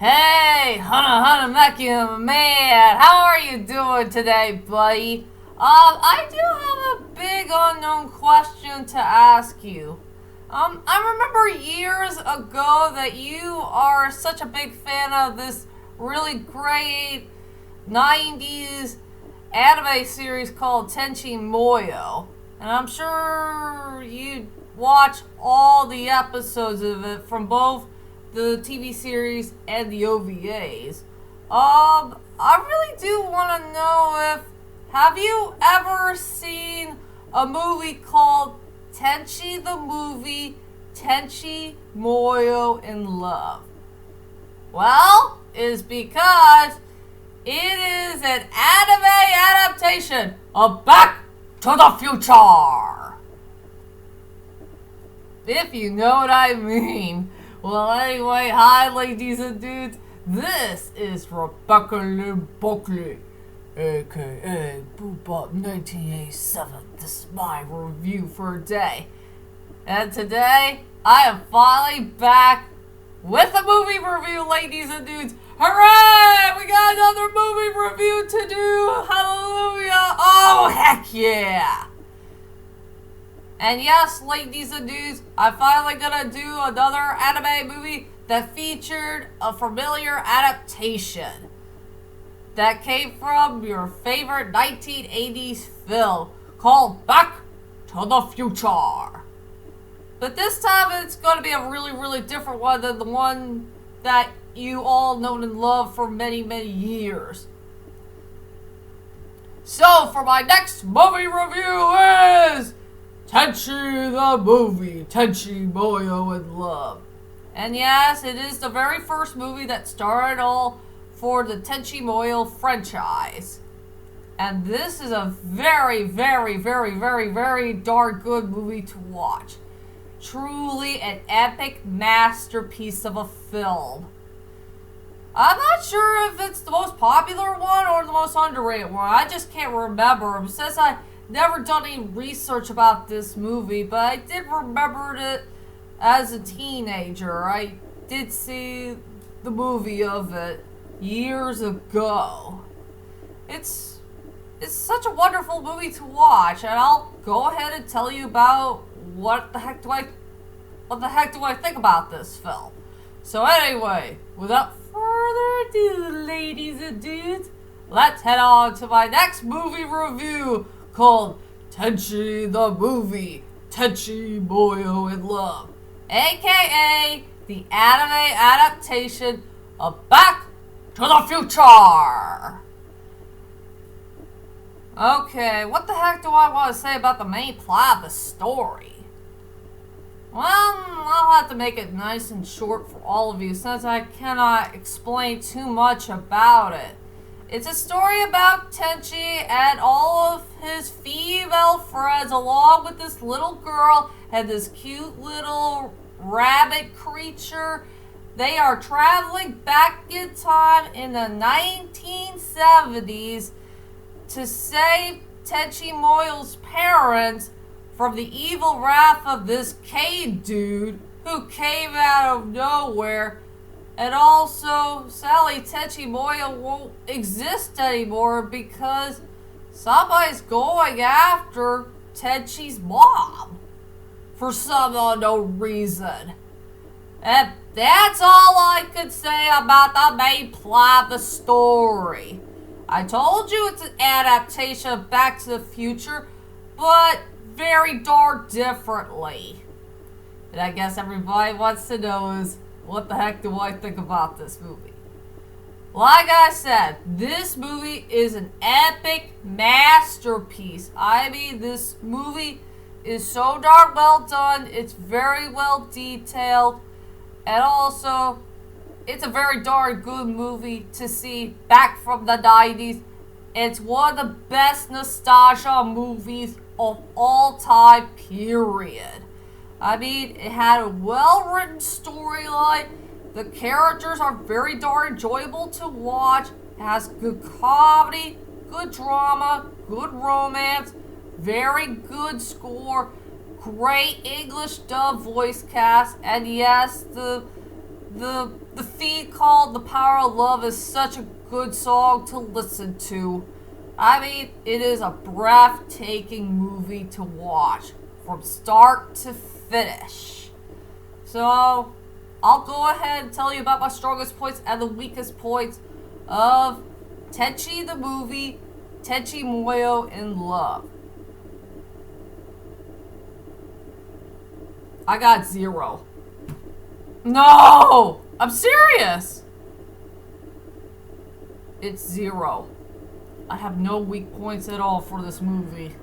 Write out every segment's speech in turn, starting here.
Hey, Hana Meki man, how are you doing today, buddy? I do have a big unknown question to ask you. I remember years ago that you are such a big fan of this really great 90s anime series called Tenchi Muyo. And I'm sure you watch all the episodes of it from both the TV series and the OVAs. I really do want to know have you ever seen a movie called Tenchi the Movie, Tenchi Muyo in Love? Well, it's because it is an anime adaptation of Back to the Future. If you know what I mean. Well, anyway, hi ladies and dudes. This is Rebecca Lynn Buckley, aka Boobop 1987. This is my review for a day. And today, I am finally back with a movie review, ladies and dudes. Hooray! We got another movie review to do! Hallelujah! Oh, heck yeah! And yes, ladies and dudes, I'm finally gonna do another anime movie that featured a familiar adaptation that came from your favorite 1980s film called Back to the Future. But this time it's gonna be a really different one than the one that you all know and love for many years. So for my next movie review is Tenchi the Movie, Tenchi Muyo in Love. And yes, it is the very first movie that started all for the Tenchi Muyo franchise. And this is a very darn good movie to watch. Truly an epic masterpiece of a film. I'm not sure if it's the most popular one or the most underrated one. I just can't remember. Since I never done any research about this movie, but I did remember it as a teenager. I did see the movie of it years ago. It's such a wonderful movie to watch, and I'll go ahead and tell you about what the heck do I think about this film. So anyway, without further ado, ladies and dudes, let's head on to my next movie review called Tenchi the Movie, Tenchi Muyo in Love, aka the anime adaptation of Back to the Future. Okay, what the heck do I want to say about the main plot of the story? Well, I'll have to make it nice and short for all of you since I cannot explain too much about it. It's a story about Tenchi and all of his female friends along with this little girl and this cute little rabbit creature. They are traveling back in time in the 1970s to save Tenchi Muyo's parents from the evil wrath of this Cade dude who came out of nowhere. And also, sadly, Tenchi Muyo won't exist anymore because somebody's going after Tenchi's mom for some unknown reason. And that's all I could say about the main plot of the story. I told you it's an adaptation of Back to the Future, but very darn differently. And I guess everybody wants to know is, what the heck do I think about this movie? Like I said, this movie is an epic masterpiece. I mean, this movie is so darn well done. It's very well detailed. And also, it's a very darn good movie to see back from the 90s. It's one of the best nostalgia movies of all time, period. I mean, it had a well-written storyline. The characters are very darn enjoyable to watch. It has good comedy, good drama, good romance, very good score, great English dub voice cast, and yes, the the feed called The Power of Love is such a good song to listen to. I mean, it is a breathtaking movie to watch from start to finish. So, I'll go ahead and tell you about my strongest points and the weakest points of Tenchi the movie, Tenchi Muyo in Love. I got 0. No! I'm serious! It's 0. I have no weak points at all for this movie.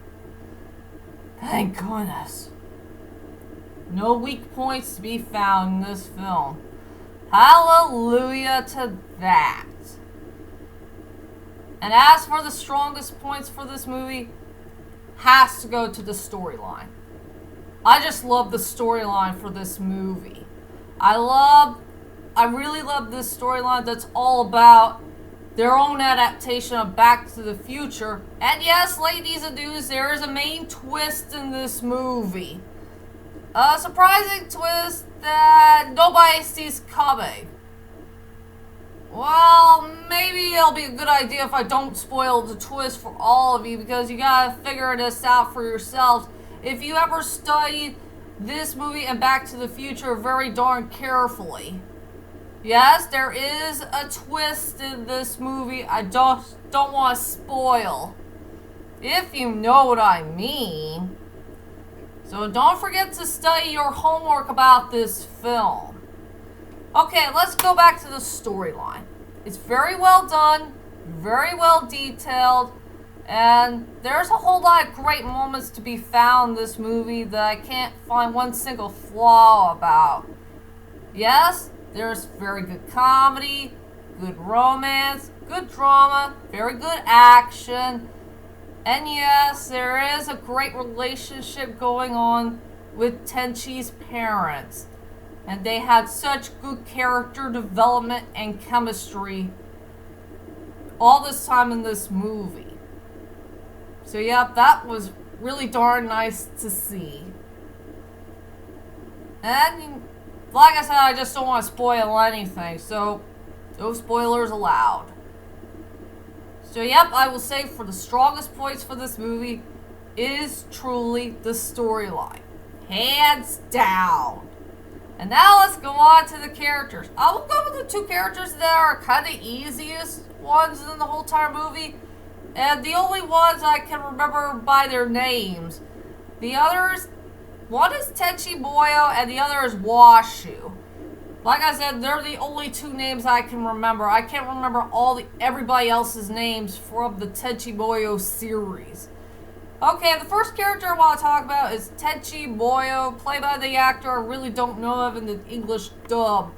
Thank goodness. No weak points to be found in this film. Hallelujah to that. And as for the strongest points for this movie, has to go to the storyline. I just love the storyline for this movie. I really love this storyline that's all about their own adaptation of Back to the Future. And yes, ladies and dudes, there is a main twist in this movie. A surprising twist that nobody sees coming. Well, maybe it'll be a good idea if I don't spoil the twist for all of you, because you gotta figure this out for yourselves. If you ever studied this movie and Back to the Future very darn carefully. Yes, there is a twist in this movie I don't want to spoil, if you know what I mean. So don't forget to study your homework about this film. Okay, let's go back to the storyline. It's very well done, very well detailed, and there's a whole lot of great moments to be found in this movie that I can't find one single flaw about. Yes, there's very good comedy, good romance, good drama, very good action, and yes, there is a great relationship going on with Tenchi's parents. And they had such good character development and chemistry all this time in this movie. So yeah, that was really darn nice to see. And like I said, I just don't want to spoil anything, so no spoilers allowed. So yep, I will say for the strongest points for this movie is truly the storyline. Hands down. And now let's go on to the characters. I will go with the two characters that are kind of easiest ones in the whole entire movie. And the only ones I can remember by their names. The others, one is Tenchi Muyo and the other is Washu. Like I said, they're the only two names I can remember. I can't remember everybody else's names from the Tenchi Muyo series. Okay, the first character I want to talk about is Tenchi Muyo, played by the actor I really don't know of in the English dub.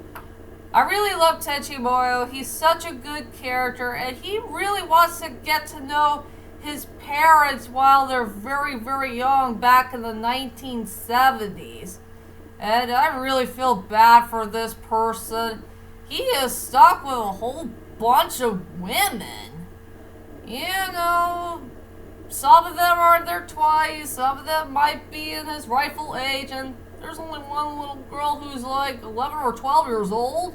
I really love Tenchi Muyo. He's such a good character, and he really wants to get to know his parents while they're very, very young back in the 1970s. And I really feel bad for this person. He is stuck with a whole bunch of women. You know, some of them are in their 20s, some of them might be in his rightful age, and there's only one little girl who's like 11 or 12 years old.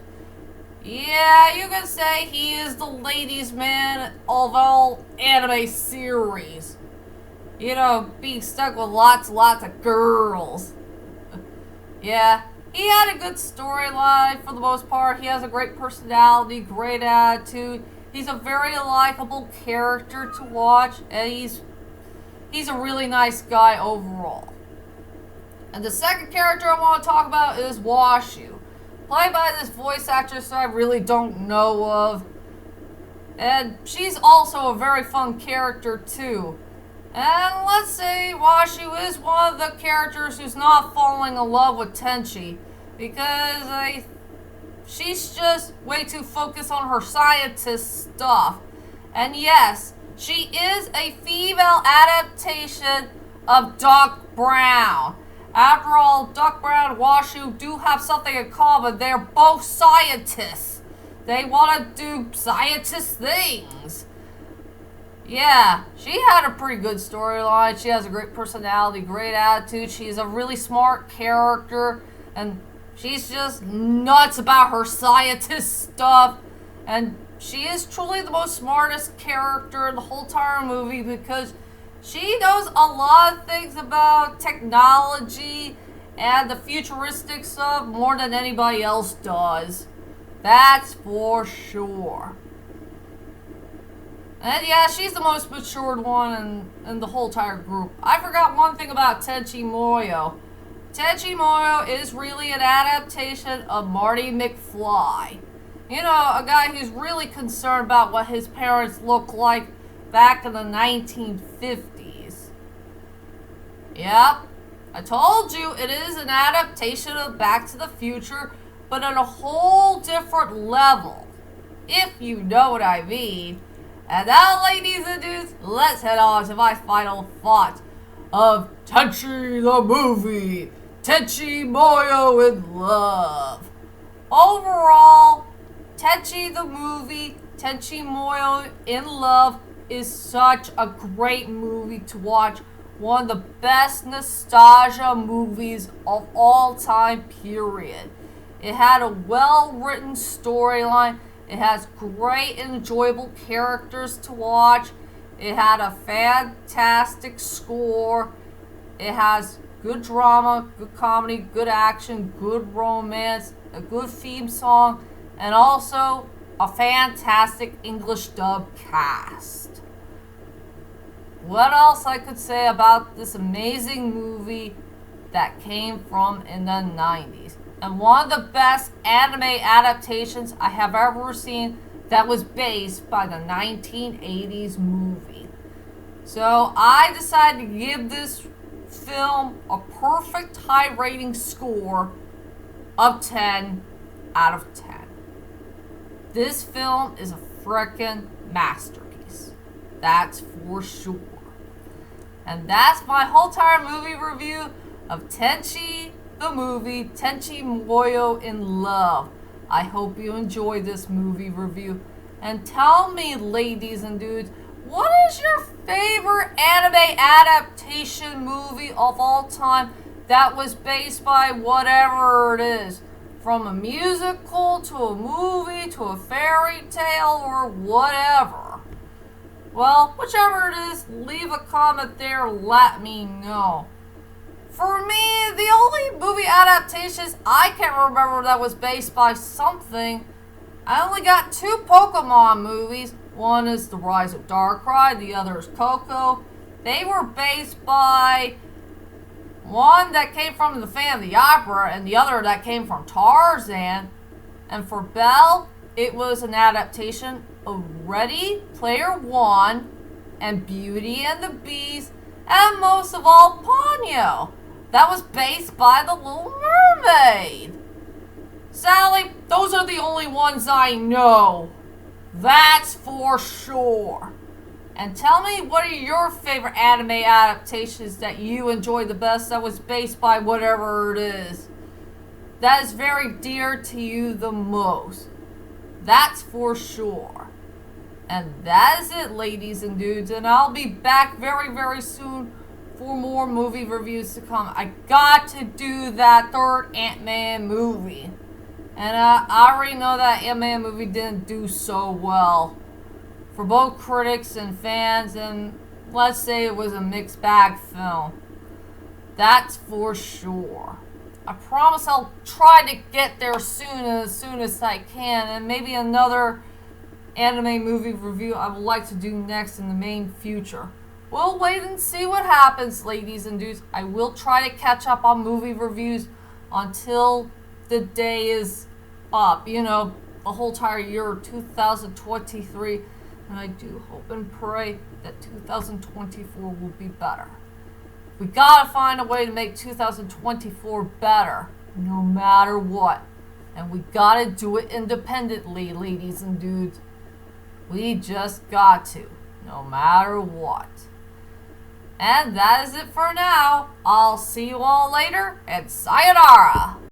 Yeah, you can say he is the ladies' man of all anime series. You know, being stuck with lots of girls. Yeah, he had a good storyline for the most part. He has a great personality, great attitude. He's a very likable character to watch, and he's a really nice guy overall. And the second character I want to talk about is Washu, played by this voice actress I really don't know of. And she's also a very fun character too. And let's say Washu is one of the characters who's not falling in love with Tenchi, because she's just way too focused on her scientist stuff. And yes, she is a female adaptation of Doc Brown. After all, Doc Brown and Washu do have something in common. They're both scientists. They want to do scientist things. Yeah, she had a pretty good storyline. She has a great personality, great attitude. She's a really smart character, and She's just nuts about her scientist stuff. And she is truly the most smartest character in the whole entire movie because she knows a lot of things about technology and the futuristic stuff more than anybody else does. That's for sure. And yeah, she's the most matured one in the whole entire group. I forgot one thing about Tenchi Muyo. Tenchi Muyo is really an adaptation of Marty McFly. You know, a guy who's really concerned about what his parents looked like back in the 1950s. Yep, I told you it is an adaptation of Back to the Future, but at a whole different level, if you know what I mean. And now, ladies and dudes, let's head on to my final thoughts of Tenchi the movie, Tenchi Muyo in Love. Overall, Tenchi the movie, Tenchi Muyo in Love is such a great movie to watch. One of the best nostalgia movies of all time, period. It had a well-written storyline. It has great and enjoyable characters to watch. It had a fantastic score. It has good drama, good comedy, good action, good romance, a good theme song, and also a fantastic English dub cast. What else I could say about this amazing movie that came from in the 90s? And one of the best anime adaptations I have ever seen that was based by the 1980s movie. So I decided to give this film a perfect high rating score of 10 out of 10. This film is a frickin' masterpiece. That's for sure. And that's my whole entire movie review of Tenchi the movie, Tenchi Muyo in Love. I hope you enjoyed this movie review. And tell me, ladies and dudes, what is your favorite anime adaptation movie of all time that was based by whatever it is? From a musical to a movie to a fairy tale or whatever. Well, whichever it is, leave a comment there, let me know. For me, the only movie adaptations I can remember that was based by something, I only got 2 Pokemon movies. One is The Rise of Darkrai, the other is Coco. They were based by one that came from the Phantom of the Opera and the other that came from Tarzan. And for Belle, it was an adaptation of Ready Player One and Beauty and the Beast, and most of all, Ponyo. That was based by The Little Mermaid. Sally, those are the only ones I know. That's for sure. And tell me, what are your favorite anime adaptations that you enjoy the best that was based by whatever it is? That is very dear to you the most. That's for sure. And that is it, ladies and dudes. And I'll be back very, very soon for more movie reviews to come. I got to do that third Ant-Man movie. And I already know that Ant-Man movie didn't do so well for both critics and fans, and let's say it was a mixed bag film. That's for sure. I promise I'll try to get there as soon as I can, and maybe another anime movie review I would like to do next in the main future. We'll wait and see what happens, ladies and dudes. I will try to catch up on movie reviews until the day is up. You know, the whole entire year of 2023. And I do hope and pray that 2024 will be better. We gotta find a way to make 2024 better, no matter what. And we gotta do it independently, ladies and dudes. We just got to, no matter what. And that is it for now. I'll see you all later, and sayonara!